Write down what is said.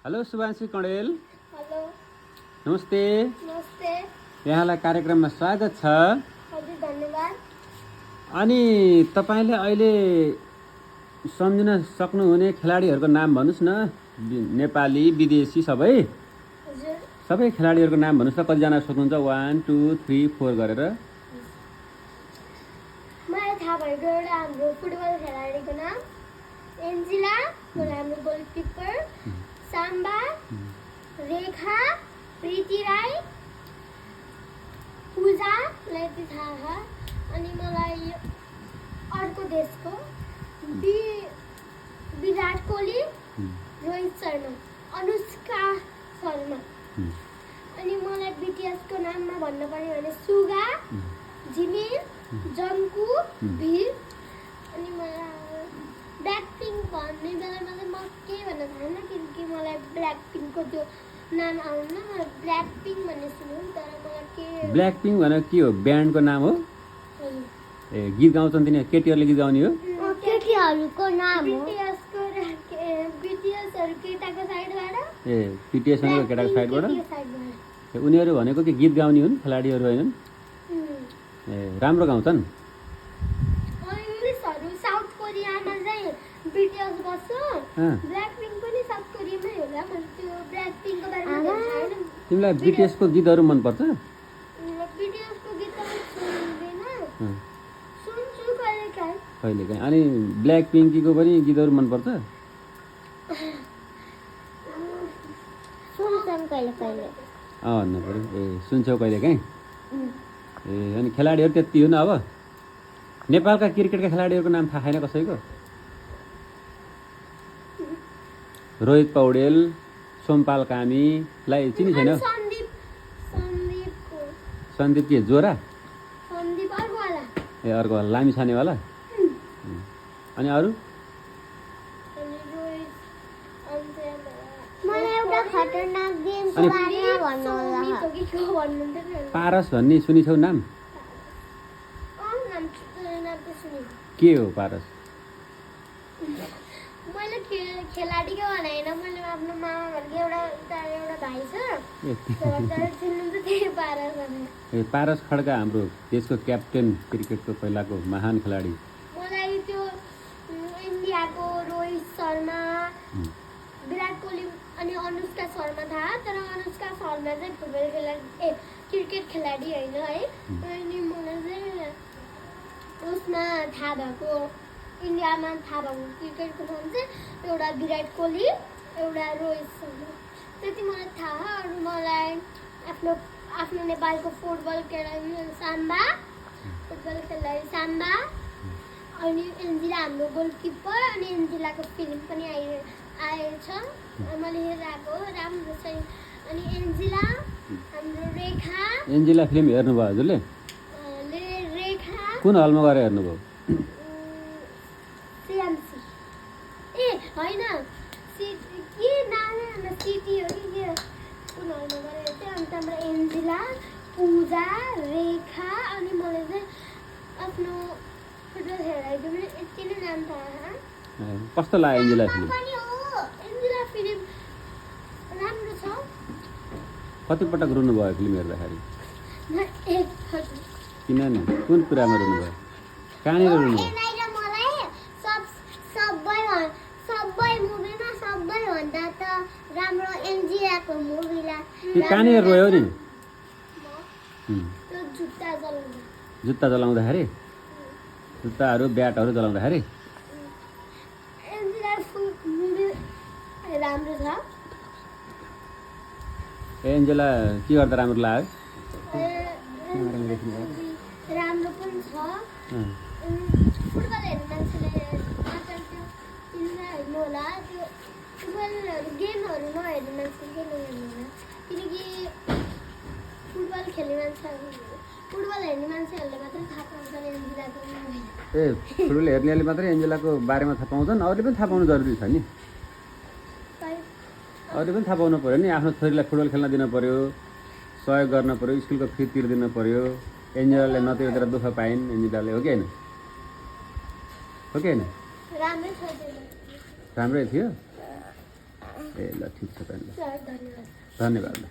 Hello Shubhanshi Kanel. Hello नमस्ते। नमस्ते। यहाँलाई कार्यक्रममा स्वागत छ। हजुर धन्यवाद। अनि तपाईले अहिले सम्झिन सक्नुहुने खेलाडीहरूको नाम भन्नुस् न। नेपाली विदेशी सबै हजुर सबै खेलाडीहरूको नाम भन्नुस् न। कतिजना सक्नुहुन्छ? 1 2 3 4 गरेर। मलाई थाहा भएको एउटा हाम्रो फुटबल खेलाडीको नाम एन्जिला, हाम्रो गोलकिपर, साम्बा, रेखा, प्रीति राई, पूजालाई चाहिँ थाहा छ। अनि मलाई अर्को देशको विराट कोहली, रोहित शर्मा, अनुष्का शर्मा। अनि मलाई बिटिएसको नाममा भन्नु पर्यो भने सुगा, जिमिन, जङ्कु, भिर। अनि मलाई ब्ल्याक पिङ्क भन्ने बेलामा चाहिँ म के भन्न चाहन्न, किनकि मलाई ब्ल्याक पिङ्कको त्यो नाम आउँदैन। मलाई ब्ल्याक पिङ्क भन्ने सुन्नु, तर मलाई के ब्ल्याक पिङ्क भनेको के हो? ब्यान्डको नाम हो? हजुर ए गीत गाउँछन् तिनी? केटीहरूले गीत गाउने हो? केटीहरूको नाम हो। बिटिएसहरू केटाको साइडबाट, ए बिटिएस भनेको केटाको साइडबाट? केटीको साइडबाट। उनीहरू भनेको के गीत गाउने हुन्? खेलाडीहरू होइनन्? ए राम्रो गाउँछन्? इङ्ग्लिसहरू साउथ कोरियामा चाहिँ बिटिएस बस्छ। ब्ल्याक पिङ्क पनि साउथ कोरियामै होला। मैले त्यो ब्ल्याक पिङ्कको बारेमा थाहा छैन। तिमीलाई बिटिएसको गीतहरू मनपर्छ? बिटिएसको गीत त सुन्दिनँ, सुन्छु कहिलेकाहीँ। कहिलेकाहीँ। अनि ब्ल्याक पिङ्कीको पनि गीतहरू मनपर्छ? सुन्छन् कहिले कहिले। भन्नु पऱ्यो। ए सुन्छौ कहिलेकाहीँ? ए अनि खेलाडीहरू त्यति हो न? अब नेपालका क्रिकेटका खेलाडीहरूको नाम थाहा छैन कसैको? रोहित पौडेल, सोमपाल कामीलाई चिनी छैन? सन्दीप के जोरा? सन्दीप अर्कोवाला। ए अर्कोवाला लामी छानेवाला। अनि अरू? मलाई एउटा खतरनाक गेमको बारेमा भन्नु होला। पारस भन्ने सुनिछौ नाम? के हो पारस? मैले खेलाडीको भनेन, मैले आफ्नो मामा भनेको एउटा भाइ छ, चिन्नु त त्यही पारस भनेर। ए पारस खड्का हाम्रो देशको क्याप्टेन, क्रिकेटको पहिलाको महान खेलाडी। मलाई त्यो इन्डियाको रोहित शर्मा, विराट कोहली अनि अनुष्का शर्मा थाहा। तर अनुष्का शर्मा चाहिँ फुटबल खेलाडी, क्रिकेट खेलाडी होइन है। अनि मलाई चाहिँ उसमा थाहा भएको, इन्डियामा थाहा भएको क्रिकेटको नाम चाहिँ एउटा विराट कोहली, एउटा रोहित शर्मा, त्यति मलाई थाहा। अरू मलाई आफ्नो नेपालको फुटबल खेलाडी साम्बा, अनि एन्जिला हाम्रो गोलकिपर। अनि एन्जिलाको फिल्म पनि आएछ, मैले हेरेर आएको, राम्रो छ। अनि एन्जिला, हाम्रो रेखा। एन्जिला फिल्म हेर्नुभयो हजुरले? रेखा कुन हलमा गएर हेर्नुभयो? सिएमसी। ए होइन, के नाम सिटी हो कि के, कुन हलमा गएर हेर्थेँ। अन्त हाम्रो एन्जिला, पूजा, रेखा। अनि मलाई चाहिँ आफ्नो फुटबल खेलाडीको पनि यति नै नाम थाहा। कस्तो लाग्यो एन्जिला फिल्म? एन्जिला फिल्म राम्रो छ। कतिपटक रुनुभयो फिल्म हेर्दाखेरि? एकपल्ट। किन नि? कुन कुरामा रुनुभयो? कहाँनिर रुनुभयो? मलाई सबै मुभीमा सबैभन्दा त राम्रो एन्जिलाको मुभीलाई। कहाँनिर रोयो नि? त्यो जुत्ता चलाउँदाखेरि? जुत्ताहरू ब्याटहरू चलाउँदाखेरि? एन्जिला मुभी राम्रो छ। एन्जेला के गर्दा राम्रो लाग्यो? राम्रो पनि छ। फुटबल हेर्ने मान्छेले हेर्नु होला। त्यो फुटबलहरू गेमहरू नहेर्ने मान्छेले नहेर्नु होला, किनकि फुटबल हेर्ने मान्छेहरूले मात्रै थाहा पाउँछन् एन्जिलाको मुभी। ए फुटबल हेर्नेहरूले मात्रै एन्जेलाको बारेमा थाहा पाउँछन्? अरूले पनि थाहा पाउनु जरुरी छ नि? अरूले पनि थाहा पाउनु पऱ्यो नि। आफ्नो छोरीलाई फुटबल खेल्न दिनु पऱ्यो, सहयोग गर्न पऱ्यो, स्कुलको फी तिर्दिनु पऱ्यो। एन्जेलाले नतिरेर दुःख पाइन् एन्जेलाले, हो कि होइन? हो कि होइन? राम्रै थियो। राम्रै थियो। ए ल ठिक छ त ल सर धन्यवाद धन्यवाद ल